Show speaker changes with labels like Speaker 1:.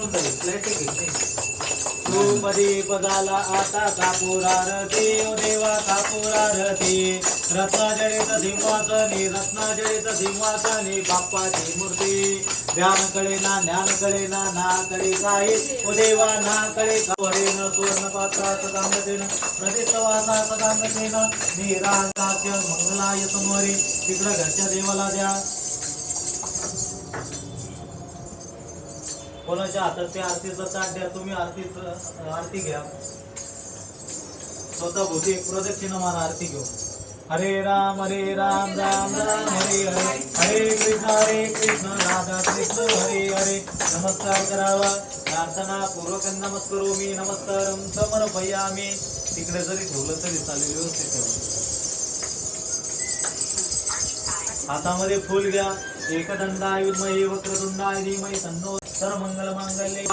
Speaker 1: निघून जाईल फ्लाईट घेतली धूपदीप झाला आता कापूरारती ओ देवा कापूरारती रत्नाजडित सिंहासनी बाप्पाची मूर्ती ध्यान कळे ना ज्ञान कळे ना कळे काही ओ देवा ना कळे वरेन सुवर्ण पात्रात कांगतेन प्रतिष्ठवासा सदांगतेन निराकास्य मंगलाय समोरी तिकडं घरच्या देवाला द्या कोणाच्या हातात त्या आरतीचं ताट द्या तुम्ही आरती घ्या स्वतः भोवती एक प्रदक्षिणा मारा आरती घेऊ हरे राम राम राम हरे हरे हरे कृष्ण राधा कृष्ण हरे हरे नमस्कार करावा प्रार्थना पूर्वक नमस्करोमी नमस्कारं समर्पयामि तिकडे जरी ठेवलं तरी चालेल व्यवस्थित ठेवा हातामध्ये फूल घ्या एकदंडाय विद्महे वक्रतुंडाय धीमहि तन्नो सर्वमंगल मांगल्ये